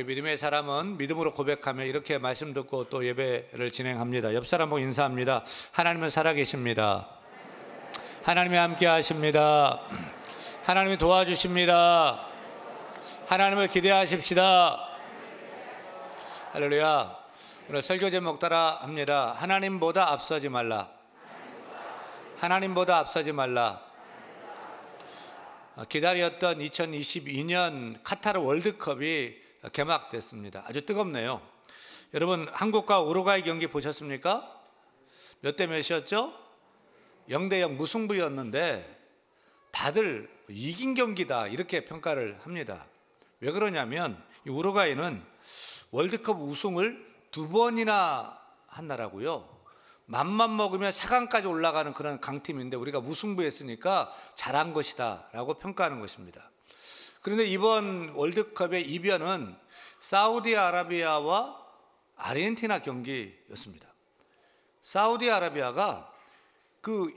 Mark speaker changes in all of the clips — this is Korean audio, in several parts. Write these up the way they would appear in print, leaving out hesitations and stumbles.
Speaker 1: 우리 믿음의 사람은 믿음으로 고백하며 이렇게 말씀 듣고 또 예배를 진행합니다. 옆 사람 보고 인사합니다. 하나님은 살아계십니다. 하나님이 함께 하십니다. 하나님이 도와주십니다. 하나님을 기대하십시다. 할렐루야. 오늘 설교 제목 따라 합니다. 하나님보다 앞서지 말라. 하나님보다 앞서지 말라. 기다렸던 2022년 카타르 월드컵이 개막됐습니다. 아주 뜨겁네요. 여러분, 한국과 우루과이 경기 보셨습니까? 몇 대 몇이었죠? 0대0 무승부였는데 다들 이긴 경기다 이렇게 평가를 합니다. 왜 그러냐면 이 우루과이는 월드컵 우승을 2번이나 한 나라고요. 맘만 먹으면 4강까지 올라가는 그런 강팀인데 우리가 무승부했으니까 잘한 것이다 라고 평가하는 것입니다. 그런데 이번 월드컵의 이변은 사우디아라비아와 아르헨티나 경기였습니다. 사우디아라비아가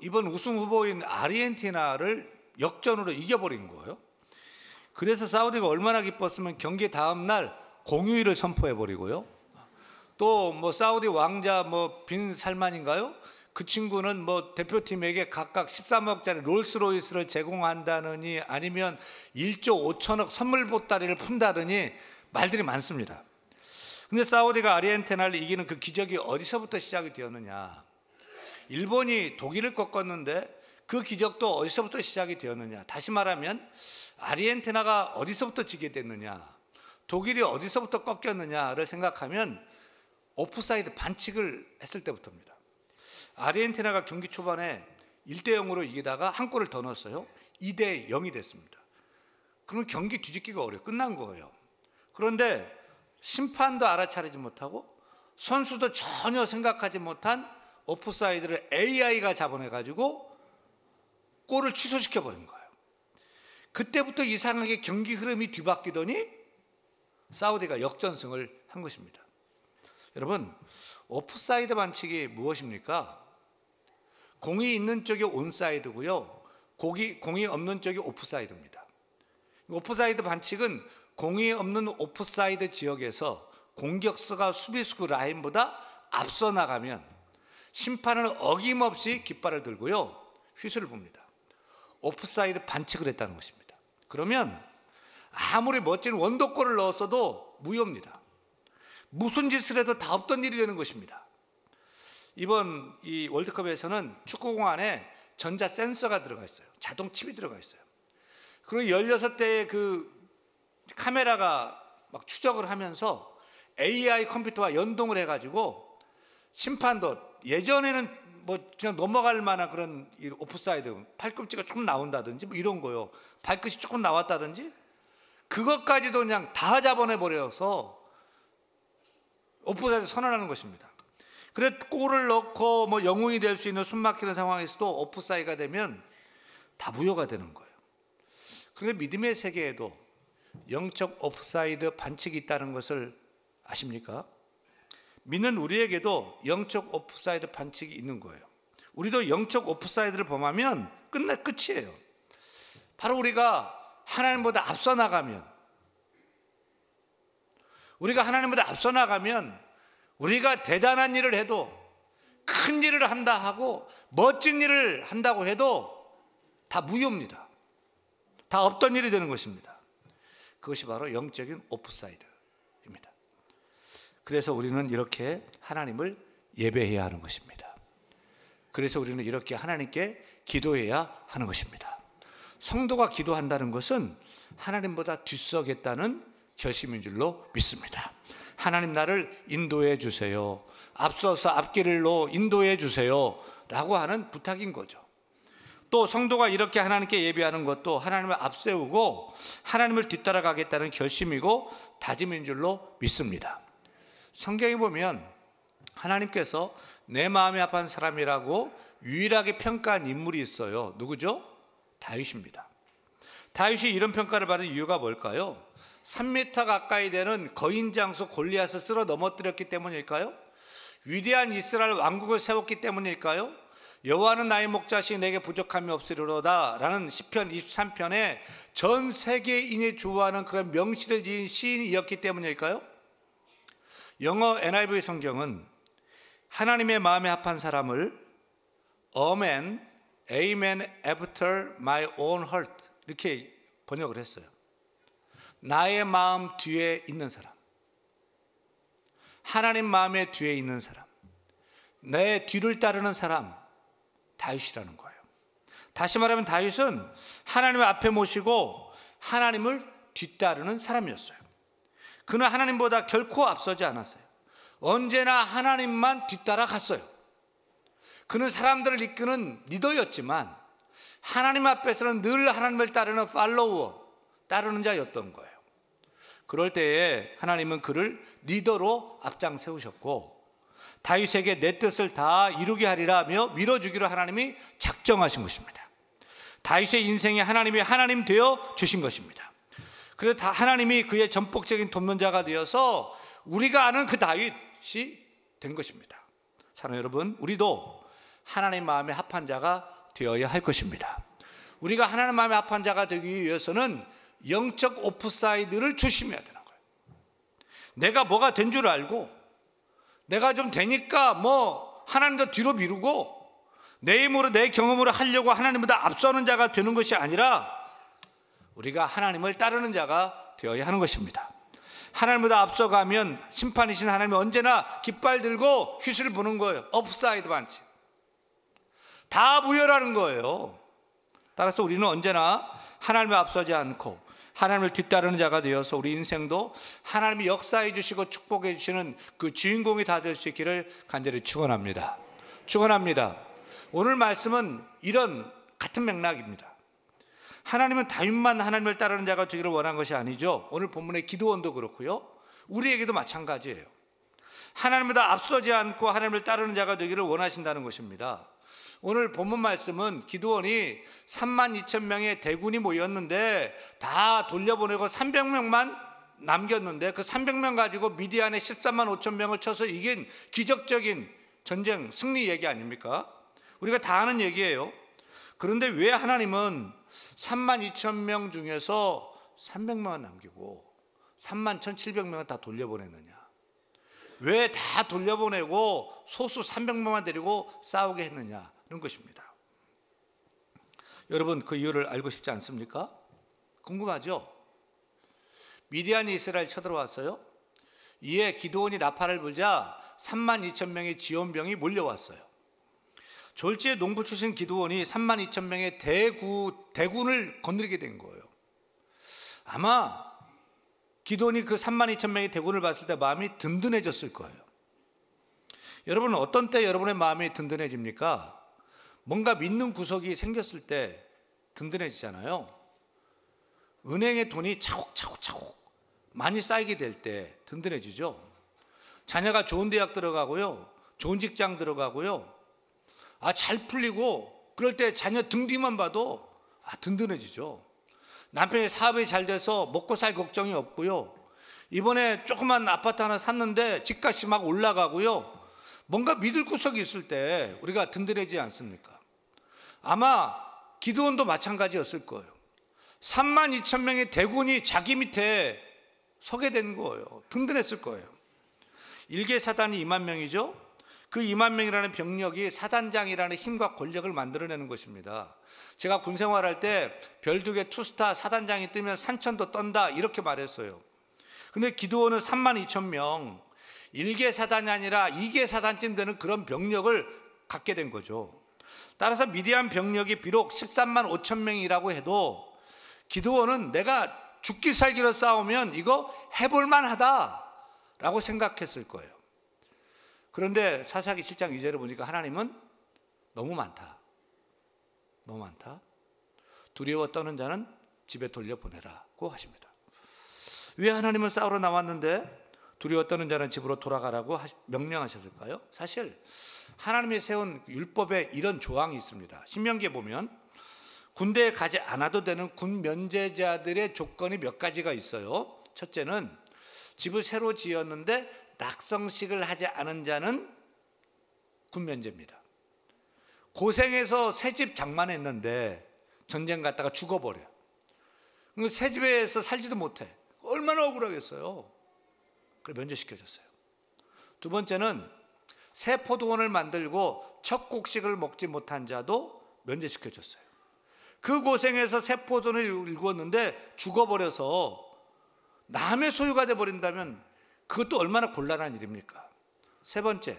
Speaker 1: 이번 우승 후보인 아르헨티나를 역전으로 이겨버린 거예요. 그래서 사우디가 얼마나 기뻤으면 경기 다음 날 공휴일을 선포해버리고요. 또 사우디 왕자 빈 살만인가요? 그 친구는 대표팀에게 각각 13억짜리 롤스로이스를 제공한다느니 아니면 1조 5천억 선물 보따리를 푼다더니 말들이 많습니다. 근데 사우디가 아르헨티나를 이기는 그 기적이 어디서부터 시작이 되었느냐? 일본이 독일을 꺾었는데 그 기적도 어디서부터 시작이 되었느냐? 다시 말하면 아르헨티나가 어디서부터 지게 됐느냐? 독일이 어디서부터 꺾였느냐를 생각하면 오프사이드 반칙을 했을 때부터입니다. 아르헨티나가 경기 초반에 1대0으로 이기다가 한 골을 더 넣었어요. 2대0이 됐습니다. 그러면 경기 뒤집기가 어려워요. 끝난 거예요. 그런데 심판도 알아차리지 못하고 선수도 전혀 생각하지 못한 오프사이드를 AI가 잡아내가지고 골을 취소시켜버린 거예요. 그때부터 이상하게 경기 흐름이 뒤바뀌더니 사우디가 역전승을 한 것입니다. 여러분, 오프사이드 반칙이 무엇입니까? 공이 있는 쪽이 온사이드고요. 공이 없는 쪽이 오프사이드입니다. 오프사이드 반칙은 공이 없는 오프사이드 지역에서 공격수가 수비수 라인보다 앞서 나가면 심판은 어김없이 깃발을 들고요. 휘슬을 붑니다. 오프사이드 반칙을 했다는 것입니다. 그러면 아무리 멋진 원더골을 넣었어도 무효입니다. 무슨 짓을 해도 다 없던 일이 되는 것입니다. 이번 이 월드컵에서는 축구공 안에 전자 센서가 들어가 있어요. 자동 칩이 들어가 있어요. 그리고 16대의 그 카메라가 막 추적을 하면서 AI 컴퓨터와 연동을 해가지고 심판도 예전에는 그냥 넘어갈 만한 그런 오프사이드, 팔꿈치가 조금 나온다든지 이런 거요. 발끝이 조금 나왔다든지 그것까지도 그냥 다 잡아내버려서 오프사이드 선언하는 것입니다. 그래서 골을 넣고 영웅이 될 수 있는 숨막히는 상황에서도 오프사이드가 되면 다 무효가 되는 거예요. 그런데 믿음의 세계에도 영적 오프사이드 반칙이 있다는 것을 아십니까? 믿는 우리에게도 영적 오프사이드 반칙이 있는 거예요. 우리도 영적 오프사이드를 범하면 끝이에요. 바로 우리가 하나님보다 앞서 나가면, 우리가 대단한 일을 해도, 큰 일을 한다 하고 멋진 일을 한다고 해도 다 무효입니다. 다 없던 일이 되는 것입니다. 그것이 바로 영적인 오프사이드입니다. 그래서 우리는 이렇게 하나님을 예배해야 하는 것입니다. 그래서 우리는 이렇게 하나님께 기도해야 하는 것입니다. 성도가 기도한다는 것은 하나님보다 뒤서겠다는 결심인 줄로 믿습니다. 하나님 나를 인도해 주세요. 앞서서 앞길로 인도해 주세요 라고 하는 부탁인 거죠. 또 성도가 이렇게 하나님께 예배하는 것도 하나님을 앞세우고 하나님을 뒤따라가겠다는 결심이고 다짐인 줄로 믿습니다. 성경에 보면 하나님께서 내 마음이 아픈 사람이라고 유일하게 평가한 인물이 있어요. 누구죠? 다윗입니다. 다윗이 이런 평가를 받은 이유가 뭘까요? 3m 가까이 되는 거인 장수 골리앗을 쓸어 넘어뜨렸기 때문일까요? 위대한 이스라엘 왕국을 세웠기 때문일까요? 여호와는 나의 목자시 내게 부족함이 없으리로다 라는 시편 23편에 전 세계인이 좋아하는 그런 명시를 지은 시인이었기 때문일까요? 영어 NIV 성경은 하나님의 마음에 합한 사람을 Amen, Amen after my own heart 이렇게 번역을 했어요. 나의 마음 뒤에 있는 사람, 하나님 마음의 뒤에 있는 사람, 내 뒤를 따르는 사람, 다윗이라는 거예요. 다시 말하면 다윗은 하나님을 앞에 모시고 하나님을 뒤따르는 사람이었어요. 그는 하나님보다 결코 앞서지 않았어요. 언제나 하나님만 뒤따라갔어요. 그는 사람들을 이끄는 리더였지만 하나님 앞에서는 늘 하나님을 따르는 팔로워, 따르는 자였던 거예요. 그럴 때에 하나님은 그를 리더로 앞장 세우셨고 다윗에게 내 뜻을 다 이루게 하리라며 밀어주기로 하나님이 작정하신 것입니다. 다윗의 인생에 하나님이 하나님 되어 주신 것입니다. 그래서 하나님이 그의 전폭적인 돕는자가 되어서 우리가 아는 그 다윗이 된 것입니다. 사랑하는 여러분, 우리도 하나님 마음에 합한 자가 되어야 할 것입니다. 우리가 하나님 마음에 합한 자가 되기 위해서는 영적 오프사이드를 조심해야 되는 거예요. 내가 뭐가 된 줄 알고 내가 좀 되니까 뭐 하나님도 뒤로 미루고 내 힘으로 내 경험으로 하려고 하나님보다 앞서는 자가 되는 것이 아니라 우리가 하나님을 따르는 자가 되어야 하는 것입니다. 하나님보다 앞서가면 심판이신 하나님이 언제나 깃발 들고 휘슬을 부는 거예요. 업사이드 반치. 다 무효라는 거예요. 따라서 우리는 언제나 하나님을 앞서지 않고 하나님을 뒤따르는 자가 되어서 우리 인생도 하나님이 역사해 주시고 축복해 주시는 그 주인공이 다 될 수 있기를 간절히 축원합니다. 축원합니다. 오늘 말씀은 이런 같은 맥락입니다. 하나님은 다윗만 하나님을 따르는 자가 되기를 원한 것이 아니죠. 오늘 본문의 기드온도 그렇고요. 우리에게도 마찬가지예요. 하나님보다 앞서지 않고 하나님을 따르는 자가 되기를 원하신다는 것입니다. 오늘 본문 말씀은 기드온이 32,000명의 대군이 모였는데 다 돌려보내고 300명만 남겼는데 그 300명 가지고 미디안의 135,000명을 쳐서 이긴 기적적인 전쟁 승리 얘기 아닙니까? 우리가 다 아는 얘기예요. 그런데 왜 하나님은 32,000명 중에서 300명만 남기고 31,700명은 다 돌려보냈느냐? 왜 다 돌려보내고 소수 300명만 데리고 싸우게 했느냐? 이런 것입니다. 여러분 그 이유를 알고 싶지 않습니까? 궁금하죠? 미디안이 이스라엘 쳐들어왔어요. 이에 기드온이 나팔을 불자 32,000명의 지원병이 몰려왔어요. 졸지에 농부 출신 기드온이 32,000명의 대군을 건드리게 된 거예요. 아마 기드온이 그 32,000명의 대군을 봤을 때 마음이 든든해졌을 거예요. 여러분은 어떤 때 여러분의 마음이 든든해집니까? 뭔가 믿는 구석이 생겼을 때 든든해지잖아요. 은행에 돈이 차곡차곡 많이 쌓이게 될 때 든든해지죠. 자녀가 좋은 대학 들어가고요, 좋은 직장 들어가고요, 잘 풀리고 그럴 때 자녀 등 뒤만 봐도 든든해지죠. 남편의 사업이 잘 돼서 먹고 살 걱정이 없고요, 이번에 조그만 아파트 하나 샀는데 집값이 막 올라가고요, 뭔가 믿을 구석이 있을 때 우리가 든든해지지 않습니까? 아마 기드온도 마찬가지였을 거예요. 32,000명의 대군이 자기 밑에 서게 된 거예요. 든든했을 거예요. 일개 사단이 2만 명이죠. 그 2만 명이라는 병력이 사단장이라는 힘과 권력을 만들어내는 것입니다. 제가 군 생활할 때 별두개 투스타 사단장이 뜨면 산천도 떤다 이렇게 말했어요. 근데 기드온은 32,000명, 1개 사단이 아니라 2개 사단쯤 되는 그런 병력을 갖게 된 거죠. 따라서 미디안 병력이 비록 13만 5천 명이라고 해도 기드온은 내가 죽기 살기로 싸우면 이거 해볼만 하다라고 생각했을 거예요. 그런데 사사기 7장 2절을 보니까 하나님은 너무 많다. 너무 많다. 두려워 떠는 자는 집에 돌려보내라고 하십니다. 왜 하나님은 싸우러 나왔는데 두려워 떠는 자는 집으로 돌아가라고 명령하셨을까요? 사실 하나님이 세운 율법에 이런 조항이 있습니다. 신명기에 보면 군대에 가지 않아도 되는 군 면제자들의 조건이 몇 가지가 있어요. 첫째는 집을 새로 지었는데 낙성식을 하지 않은 자는 군 면제입니다. 고생해서 새 집 장만했는데 전쟁 갔다가 죽어버려. 새 집에서 살지도 못해. 얼마나 억울하겠어요. 그래서 면제시켜줬어요. 두 번째는 새 포도원을 만들고 첫 곡식을 먹지 못한 자도 면제시켜줬어요. 그 고생해서 새 포도원을 일구었는데 죽어버려서 남의 소유가 돼버린다면 그것도 얼마나 곤란한 일입니까? 세 번째,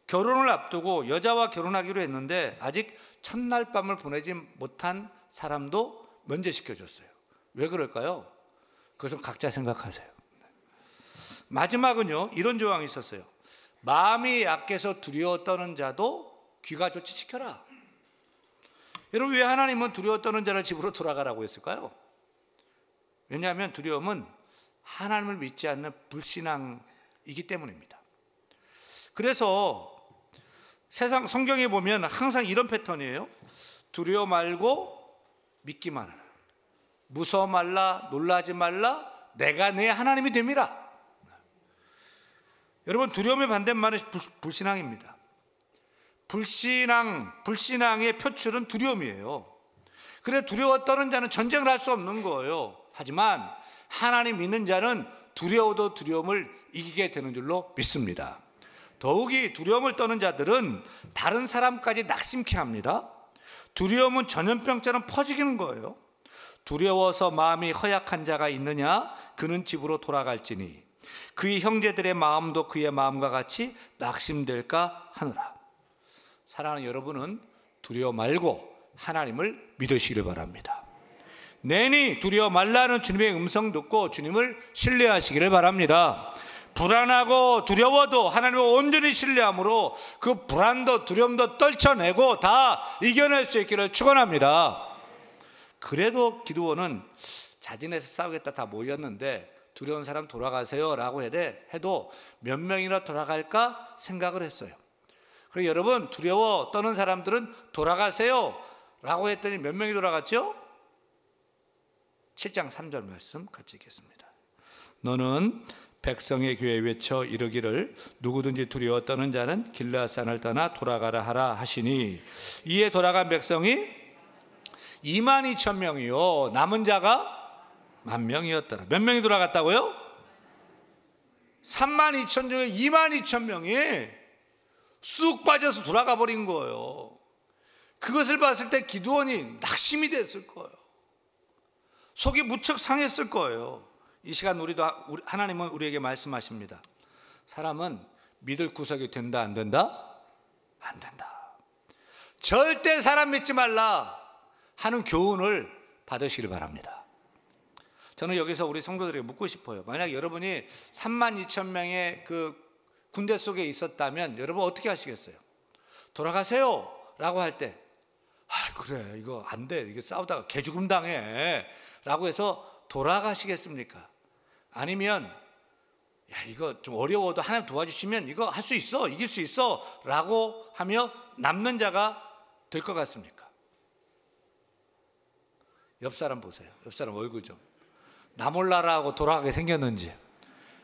Speaker 1: 결혼을 앞두고 여자와 결혼하기로 했는데 아직 첫날 밤을 보내지 못한 사람도 면제시켜줬어요. 왜 그럴까요? 그것은 각자 생각하세요. 마지막은요, 이런 조항이 있었어요. 마음이 약해서 두려워 떠는 자도 귀가 좋지 시켜라. 여러분, 왜 하나님은 두려워 떠는 자를 집으로 돌아가라고 했을까요? 왜냐하면 두려움은 하나님을 믿지 않는 불신앙이기 때문입니다. 그래서 세상 성경에 보면 항상 이런 패턴이에요. 두려워 말고 믿기만 하라. 무서워 말라, 놀라지 말라, 내가 내 하나님이 됨이라. 여러분, 두려움의 반대말은 불신앙입니다. 불신앙의 표출은 두려움이에요. 그래, 두려워 떠는 자는 전쟁을 할 수 없는 거예요. 하지만 하나님 믿는 자는 두려워도 두려움을 이기게 되는 줄로 믿습니다. 더욱이 두려움을 떠는 자들은 다른 사람까지 낙심케 합니다. 두려움은 전염병처럼 퍼지는 거예요. 두려워서 마음이 허약한 자가 있느냐? 그는 집으로 돌아갈지니 그의 형제들의 마음도 그의 마음과 같이 낙심될까 하느라. 사랑하는 여러분은 두려워 말고 하나님을 믿으시길 바랍니다. 내니 두려워 말라는 주님의 음성 듣고 주님을 신뢰하시기를 바랍니다. 불안하고 두려워도 하나님을 온전히 신뢰함으로 그 불안도 두려움도 떨쳐내고 다 이겨낼 수 있기를 축원합니다. 그래도 기드온은 자진해서 싸우겠다 다 모였는데 두려운 사람 돌아가세요 라고 해도 몇 명이나 돌아갈까 생각을 했어요. 그리고 여러분, 두려워 떠는 사람들은 돌아가세요 라고 했더니 몇 명이 돌아갔죠? 7장 3절 말씀 같이 읽겠습니다. 너는 백성의 귀에 외쳐 이르기를 누구든지 두려워 떠는 자는 길르앗산을 떠나 돌아가라 하라 하시니 이에 돌아간 백성이 22,000명이요 남은 자가 10,000명이었더라. 몇 명이 돌아갔다고요? 32,000 중에 22,000명이 쑥 빠져서 돌아가 버린 거예요. 그것을 봤을 때 기드온이 낙심이 됐을 거예요. 속이 무척 상했을 거예요. 이 시간 하나님은 우리에게 말씀하십니다. 사람은 믿을 구석이 된다 안 된다? 안 된다. 절대 사람 믿지 말라 하는 교훈을 받으시길 바랍니다. 저는 여기서 우리 성도들에게 묻고 싶어요. 만약 여러분이 32,000명의 그 군대 속에 있었다면 여러분 어떻게 하시겠어요? 돌아가세요 라고 할 때 그래 이거 안 돼, 이거 싸우다가 개죽음 당해 라고 해서 돌아가시겠습니까? 아니면 야 이거 좀 어려워도 하나님 도와주시면 이거 할 수 있어, 이길 수 있어 라고 하며 남는 자가 될 것 같습니까? 옆 사람 보세요. 옆 사람 얼굴 좀. 나 몰라라 하고 돌아가게 생겼는지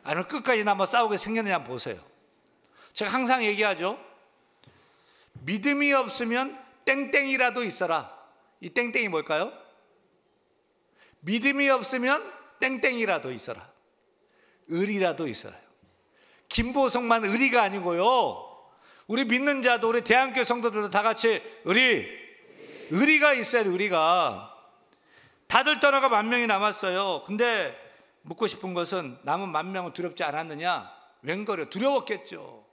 Speaker 1: 아니면 끝까지 남아 싸우게 생겼는지 한번 보세요. 제가 항상 얘기하죠. 믿음이 없으면 땡땡이라도 있어라. 이 땡땡이 뭘까요? 믿음이 없으면 땡땡이라도 있어라. 의리라도 있어요. 김보성만 의리가 아니고요. 우리 믿는 자도 우리 대한교회 성도들도 다 같이 의리가 있어야 돼. 의리가. 다들 떠나가 10,000명이 남았어요. 근데 묻고 싶은 것은 남은 10,000명은 두렵지 않았느냐? 웬거려 두려웠겠죠.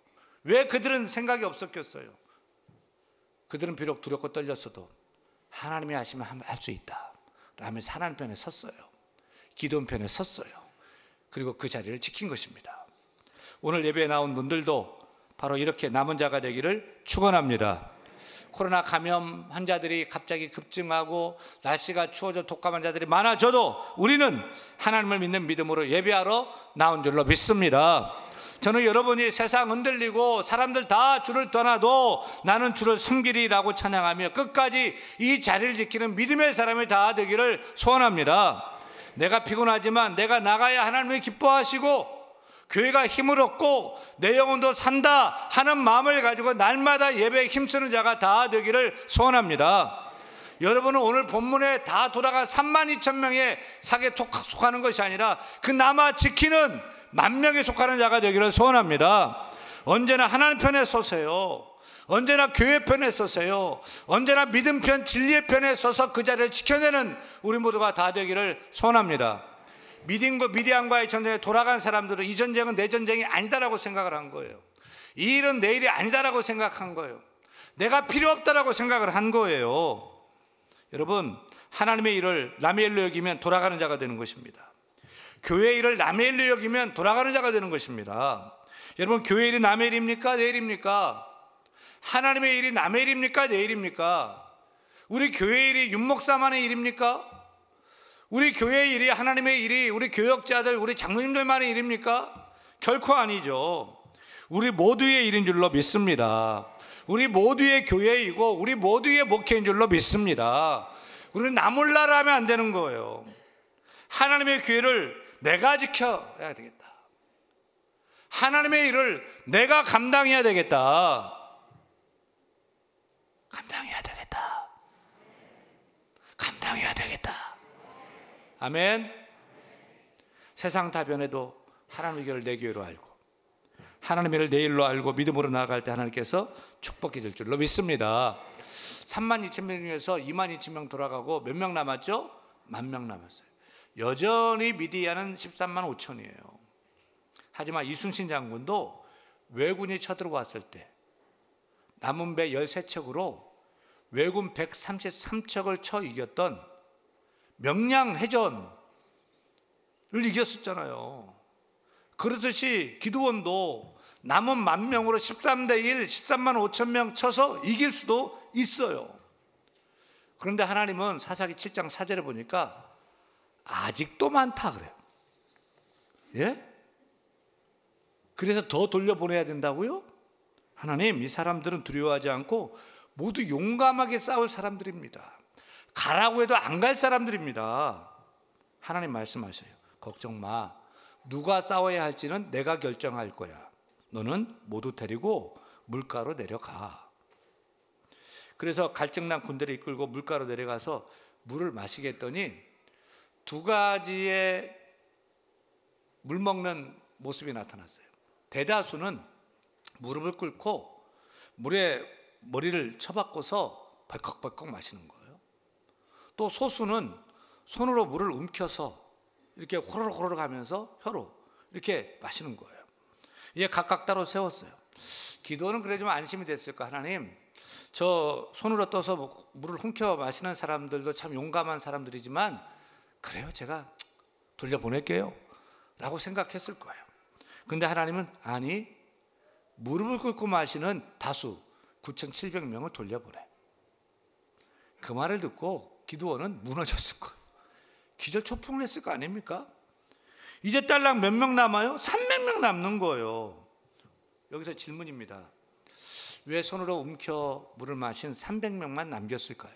Speaker 1: 왜 그들은 생각이 없었겠어요? 그들은 비록 두렵고 떨렸어도 하나님이 하시면 할 수 있다 라면서 하나님 편에 섰어요. 기도원 편에 섰어요. 그리고 그 자리를 지킨 것입니다. 오늘 예배에 나온 분들도 바로 이렇게 남은 자가 되기를 축원합니다. 코로나 감염 환자들이 갑자기 급증하고 날씨가 추워져 독감 환자들이 많아져도 우리는 하나님을 믿는 믿음으로 예배하러 나온 줄로 믿습니다. 저는 여러분이 세상 흔들리고 사람들 다 주를 떠나도 나는 주를 섬기리라고 찬양하며 끝까지 이 자리를 지키는 믿음의 사람이 다 되기를 소원합니다. 내가 피곤하지만 내가 나가야 하나님이 기뻐하시고 교회가 힘을 얻고 내 영혼도 산다 하는 마음을 가지고 날마다 예배에 힘쓰는 자가 다 되기를 소원합니다. 여러분은 오늘 본문에 다 돌아가 32,000명의 사계에 속하는 것이 아니라 그 남아 지키는 10,000명에 속하는 자가 되기를 소원합니다. 언제나 하나님 편에 서세요. 언제나 교회 편에 서세요. 언제나 믿음 편, 진리의 편에 서서 그 자리를 지켜내는 우리 모두가 다 되기를 소원합니다. 미디안과의 전쟁에 돌아간 사람들은 이 전쟁은 내 전쟁이 아니다라고 생각을 한 거예요. 이 일은 내 일이 아니다라고 생각한 거예요. 내가 필요 없다라고 생각을 한 거예요. 여러분, 하나님의 일을 남의 일로 여기면 돌아가는 자가 되는 것입니다. 교회의 일을 남의 일로 여기면 돌아가는 자가 되는 것입니다. 여러분, 교회 일이 남의 일입니까? 내 일입니까? 하나님의 일이 남의 일입니까? 내 일입니까? 우리 교회 일이 윤목사만의 일입니까? 우리 교회의 일이, 하나님의 일이 우리 교역자들, 우리 장로님들만의 일입니까? 결코 아니죠. 우리 모두의 일인 줄로 믿습니다. 우리 모두의 교회이고 우리 모두의 목회인 줄로 믿습니다. 우리는 나 몰라라 하면 안 되는 거예요. 하나님의 교회를 내가 지켜야 되겠다. 하나님의 일을 내가 감당해야 되겠다. 감당해야 되겠다. 감당해야 되겠다. 아멘. 세상 다 변해도 하나님의 교회를 내 교회로 알고 하나님의 일을 내 일로 알고 믿음으로 나아갈 때 하나님께서 축복해 줄 줄로 믿습니다. 32,000명 중에서 22,000명 돌아가고 몇 명 남았죠? 10,000명 남았어요. 여전히 미디안은 135,000이에요. 하지만 이순신 장군도 왜군이 쳐들어왔을 때 남은 배 13척으로 왜군 133척을 쳐 이겼던 명량해전을 이겼었잖아요. 그렇듯이 기드온도 남은 10,000명으로 13대 1, 13만 5천 명 쳐서 이길 수도 있어요. 그런데 하나님은 사사기 7장 4절에 보니까 아직도 많다 그래요. 예? 그래서 더 돌려보내야 된다고요? 하나님, 이 사람들은 두려워하지 않고 모두 용감하게 싸울 사람들입니다. 가라고 해도 안 갈 사람들입니다. 하나님 말씀하셔요. 걱정 마. 누가 싸워야 할지는 내가 결정할 거야. 너는 모두 데리고 물가로 내려가. 그래서 갈증난 군대를 이끌고 물가로 내려가서 물을 마시게 했더니 2가지의 물 먹는 모습이 나타났어요. 대다수는 무릎을 꿇고 물에 머리를 쳐박고서 벌컥벌컥 마시는 거예요. 또 소수는 손으로 물을 움켜서 이렇게 호로록 호로록 하면서 혀로 이렇게 마시는 거예요. 이게 각각 따로 세웠어요. 기도는 그래 좀 안심이 됐을까? 하나님, 저 손으로 떠서 물을 훔쳐 마시는 사람들도 참 용감한 사람들이지만 그래요, 제가 돌려보낼게요 라고 생각했을 거예요. 근데 하나님은 아니, 무릎을 꿇고 마시는 다수 9,700명을 돌려보내. 그 말을 듣고 기드온은 무너졌을 거예요. 기절초풍을 했을 거 아닙니까? 이제 딸랑 몇 명 남아요? 300명 남는 거예요. 여기서 질문입니다. 왜 손으로 움켜 물을 마신 300명만 남겼을까요?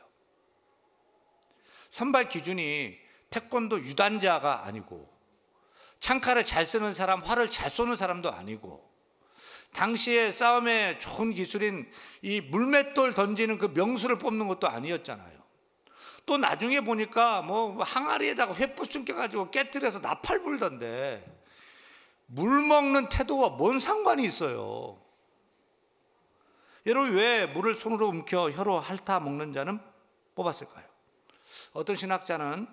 Speaker 1: 선발 기준이 태권도 유단자가 아니고 창칼을 잘 쓰는 사람, 활을 잘 쏘는 사람도 아니고 당시에 싸움에 좋은 기술인 이 물맷돌 던지는 그 명수를 뽑는 것도 아니었잖아요. 또 나중에 보니까 뭐 항아리에다가 횃불 숨겨가지고 깨뜨려서 나팔 불던데 물 먹는 태도와 뭔 상관이 있어요? 여러분, 왜 물을 손으로 움켜 혀로 핥아 먹는 자는 뽑았을까요? 어떤 신학자는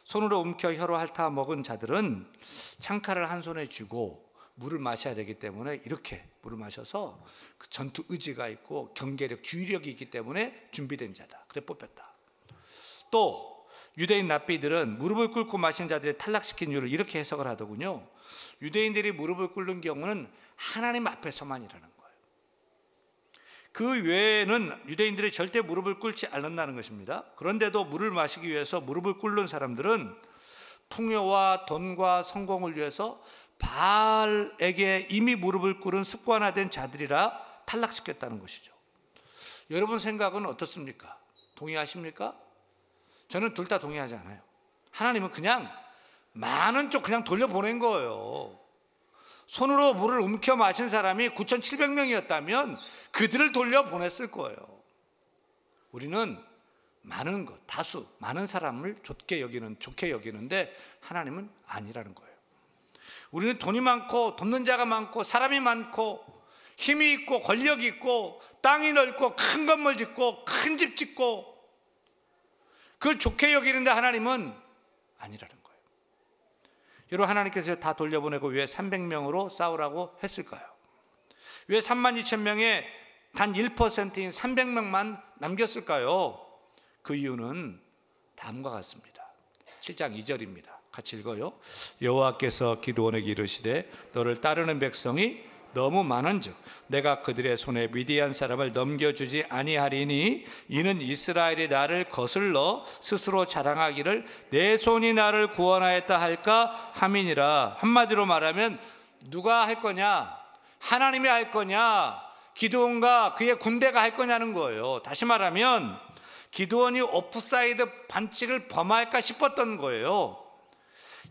Speaker 1: 손으로 움켜 혀로 핥아 먹은 자들은 창칼을 한 손에 쥐고 물을 마셔야 되기 때문에 이렇게 물을 마셔서 그 전투 의지가 있고 경계력, 주의력이 있기 때문에 준비된 자다. 그래 뽑혔다. 또 유대인 랍비들은 무릎을 꿇고 마신 자들을 탈락시킨 이유를 이렇게 해석을 하더군요. 유대인들이 무릎을 꿇는 경우는 하나님 앞에서만이라는 거예요. 그 외에는 유대인들이 절대 무릎을 꿇지 않는다는 것입니다. 그런데도 물을 마시기 위해서 무릎을 꿇는 사람들은 풍요와 돈과 성공을 위해서 바알에게 이미 무릎을 꿇은 습관화된 자들이라 탈락시켰다는 것이죠. 여러분 생각은 어떻습니까? 동의하십니까? 저는 둘 다 동의하지 않아요. 하나님은 그냥 많은 쪽 그냥 돌려보낸 거예요. 손으로 물을 움켜 마신 사람이 9,700명이었다면 그들을 돌려보냈을 거예요. 우리는 많은 것, 다수, 많은 사람을 좋게 여기는데 하나님은 아니라는 거예요. 우리는 돈이 많고 돕는 자가 많고 사람이 많고 힘이 있고 권력이 있고 땅이 넓고 큰 건물 짓고 큰 집 짓고 그걸 좋게 여기는데 하나님은 아니라는 거예요. 여러분, 하나님께서 다 돌려보내고 왜 300명으로 싸우라고 했을까요? 왜 32,000명에 단 1%인 300명만 남겼을까요? 그 이유는 다음과 같습니다. 7장 2절입니다. 같이 읽어요. 여호와께서 기드온에게 이르시되 너를 따르는 백성이 너무 많은즉 내가 그들의 손에 미디안 사람을 넘겨주지 아니하리니 이는 이스라엘이 나를 거슬러 스스로 자랑하기를 내 손이 나를 구원하였다 할까 함이니라. 한마디로 말하면 누가 할 거냐? 하나님이 할 거냐? 기드온과 그의 군대가 할 거냐는 거예요. 다시 말하면 기드온이 오프사이드 반칙을 범할까 싶었던 거예요.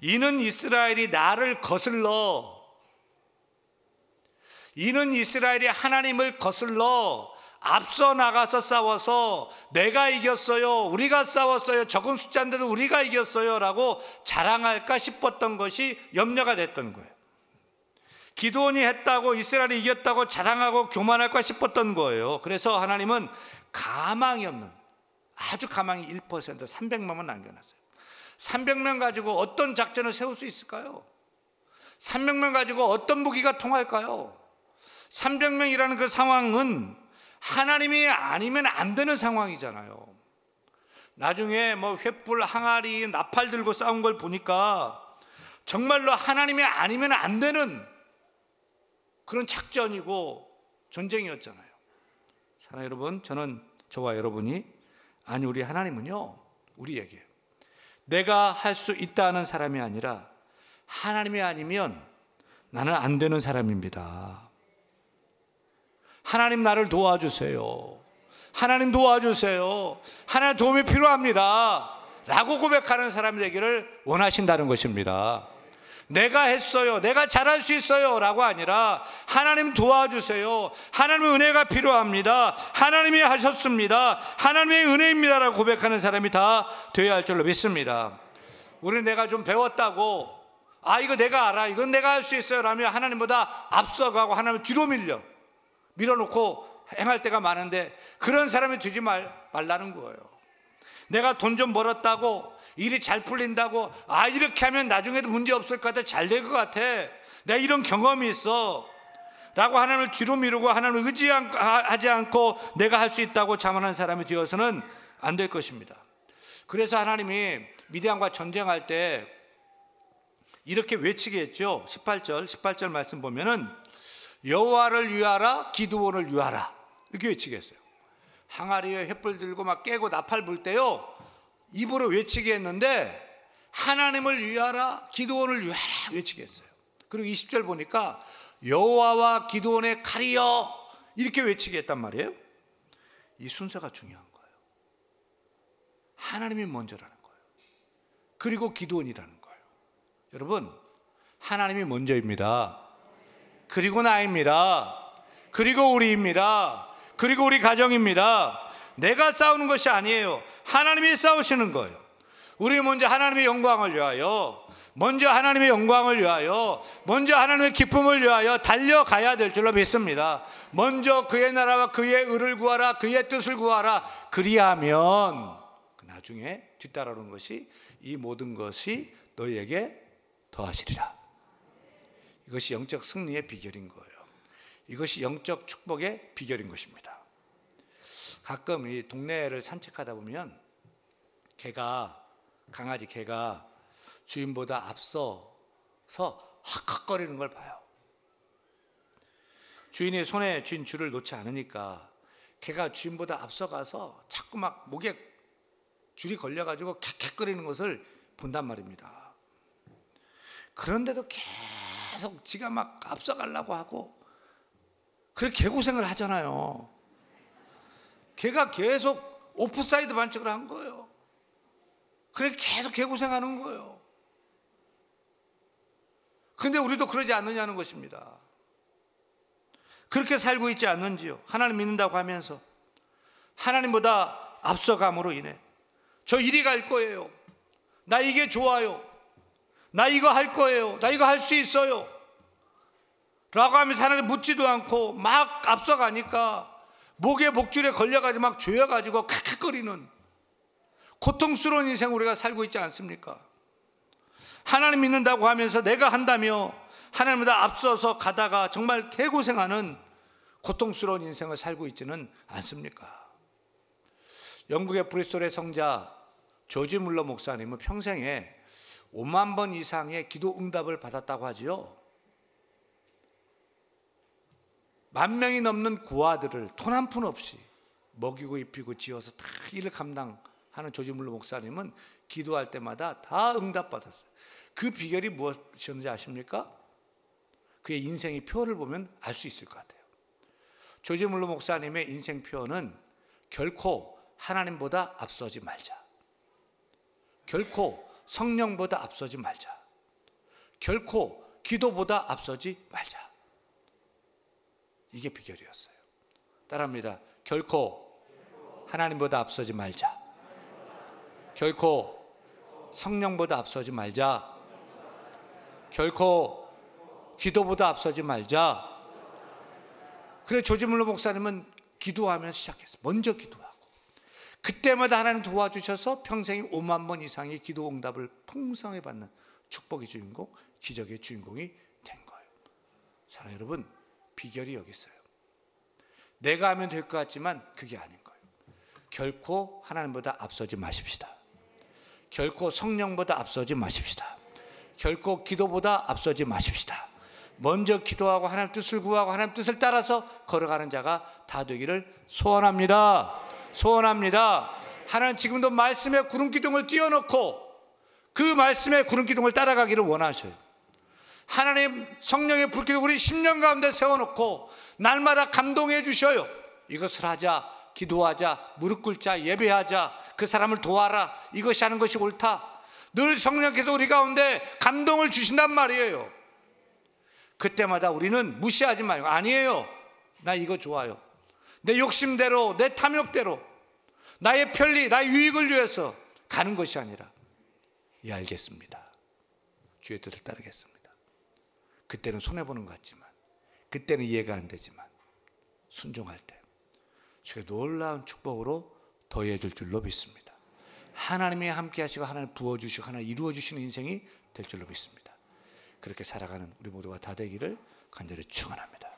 Speaker 1: 이는 이스라엘이 나를 거슬러, 이는 이스라엘이 하나님을 거슬러 앞서 나가서 싸워서 내가 이겼어요, 우리가 싸웠어요, 적은 숫자인데도 우리가 이겼어요 라고 자랑할까 싶었던 것이 염려가 됐던 거예요. 기드온이 했다고 이스라엘이 이겼다고 자랑하고 교만할까 싶었던 거예요. 그래서 하나님은 가망이 없는, 아주 가망이 1%, 300명만 남겨놨어요. 300명 가지고 어떤 작전을 세울 수 있을까요? 300명 가지고 어떤 무기가 통할까요? 300명이라는 그 상황은 하나님이 아니면 안 되는 상황이잖아요. 나중에 뭐 횃불, 항아리, 나팔 들고 싸운 걸 보니까 정말로 하나님이 아니면 안 되는 그런 작전이고 전쟁이었잖아요. 사랑하는 여러분, 저와 여러분이, 아니 우리 하나님은요, 우리에게 내가 할 수 있다는 사람이 아니라 하나님이 아니면 나는 안 되는 사람입니다. 하나님 나를 도와주세요. 하나님 도와주세요. 하나님 도움이 필요합니다 라고 고백하는 사람이 되기를 원하신다는 것입니다. 내가 했어요, 내가 잘할 수 있어요 라고 아니라 하나님 도와주세요, 하나님의 은혜가 필요합니다, 하나님이 하셨습니다, 하나님의 은혜입니다 라고 고백하는 사람이 다 되어야 할 줄로 믿습니다. 우리는 내가 좀 배웠다고, 이거 내가 알아, 이건 내가 할 수 있어요 라며 하나님보다 앞서가고 하나님을 뒤로 밀어놓고 행할 때가 많은데, 그런 사람이 되지 말라는 거예요. 내가 돈 좀 벌었다고, 일이 잘 풀린다고, 이렇게 하면 나중에도 문제 없을 것 같아, 잘 될 것 같아, 내가 이런 경험이 있어 라고 하나님을 뒤로 미루고 하나님을 의지하지 않고 내가 할 수 있다고 자만한 사람이 되어서는 안 될 것입니다. 그래서 하나님이 미디안과 전쟁할 때 이렇게 외치게 했죠. 18절 말씀 보면은 여호와를 위하라, 기드온을 위하라 이렇게 외치게 했어요. 항아리에 횃불 들고 막 깨고 나팔 불 때요, 입으로 외치게 했는데 하나님을 위하라, 기드온을 위하라 외치게 했어요. 그리고 20절 보니까 여호와와 기드온의 칼이여 이렇게 외치게 했단 말이에요. 이 순서가 중요한 거예요. 하나님이 먼저라는 거예요. 그리고 기드온이라는 거예요. 여러분, 하나님이 먼저입니다. 그리고 나입니다. 그리고 우리입니다. 그리고 우리 가정입니다. 내가 싸우는 것이 아니에요. 하나님이 싸우시는 거예요. 우리 먼저 하나님의 영광을 위하여, 먼저 하나님의 영광을 위하여, 먼저 하나님의 기쁨을 위하여 달려가야 될 줄로 믿습니다. 먼저 그의 나라와 그의 의를 구하라, 그의 뜻을 구하라. 그리하면 나중에 뒤따라오는 것이, 이 모든 것이 너희에게 더하시리라. 이것이 영적 승리의 비결인 거예요. 이것이 영적 축복의 비결인 것입니다. 가끔 이 동네를 산책하다 보면 강아지 개가 주인보다 앞서서 헉헉거리는 걸 봐요. 주인이 손에 쥔 줄을 놓지 않으니까 개가 주인보다 앞서가서 자꾸 막 목에 줄이 걸려가지고 캑캑거리는 것을 본단 말입니다. 그런데도 계속 지가 막 앞서가려고 하고 그렇게 개고생을 하잖아요. 걔가 계속 오프사이드 반칙을 한 거예요. 그래 계속 개고생하는 거예요. 그런데 우리도 그러지 않느냐는 것입니다. 그렇게 살고 있지 않는지요? 하나님 믿는다고 하면서 하나님보다 앞서감으로 인해 저 이리 갈 거예요, 나 이게 좋아요, 나 이거 할 거예요, 나 이거 할 수 있어요 라고 하면서 하나님 묻지도 않고 막 앞서가니까 목에 목줄에 걸려가지고 막 조여가지고 칵칵거리는 고통스러운 인생 우리가 살고 있지 않습니까? 하나님 믿는다고 하면서 내가 한다며 하나님보다 앞서서 가다가 정말 개고생하는 고통스러운 인생을 살고 있지는 않습니까? 영국의 브리스톨의 성자 조지 물러 목사님은 평생에 5만 번 이상의 기도 응답을 받았다고 하지요. 10,000명이 넘는 고아들을 돈 한 푼 없이 먹이고 입히고 지어서 다 일을 감당하는 조지 물러 목사님은 기도할 때마다 다 응답받았어요. 그 비결이 무엇이었는지 아십니까? 그의 인생의 표를 보면 알 수 있을 것 같아요. 조지 물러 목사님의 인생 표는 결코 하나님보다 앞서지 말자, 결코 성령보다 앞서지 말자, 결코 기도보다 앞서지 말자. 이게 비결이었어요. 따라합니다. 결코 하나님보다 앞서지 말자, 결코 성령보다 앞서지 말자, 결코 기도보다 앞서지 말자. 그래 조지 물러 목사님은 기도하면서 시작했어요. 먼저 기도하고 그때마다 하나님 도와주셔서 평생 5만 번 이상의 기도 응답을 풍성히 받는 축복의 주인공, 기적의 주인공이 된 거예요. 사랑하는 여러분, 비결이 여기 있어요. 내가 하면 될 것 같지만 그게 아닌 거예요. 결코 하나님보다 앞서지 마십시다. 결코 성령보다 앞서지 마십시다. 결코 기도보다 앞서지 마십시다. 먼저 기도하고 하나님 뜻을 구하고 하나님 뜻을 따라서 걸어가는 자가 다 되기를 소원합니다. 소원합니다. 하나님 지금도 말씀의 구름기둥을 띄워놓고 그 말씀의 구름기둥을 따라가기를 원하셔요. 하나님 성령의 불기둥을 우리 10년 가운데 세워놓고 날마다 감동해 주셔요. 이것을 하자, 기도하자, 무릎 꿇자, 예배하자, 그 사람을 도와라, 이것이 하는 것이 옳다. 늘 성령께서 우리 가운데 감동을 주신단 말이에요. 그때마다 우리는 무시하지 말고, 아니에요, 나 이거 좋아요, 내 욕심대로 내 탐욕대로 나의 편리 나의 유익을 위해서 가는 것이 아니라, 예 알겠습니다, 주의 뜻을 따르겠습니다. 그때는 손해보는 것 같지만, 그때는 이해가 안 되지만 순종할 때 주의 놀라운 축복으로 더해 줄 줄로 믿습니다. 하나님이 함께 하시고 하나님 부어주시고 하나님 이루어주시는 인생이 될 줄로 믿습니다. 그렇게 살아가는 우리 모두가 다 되기를 간절히 축원합니다.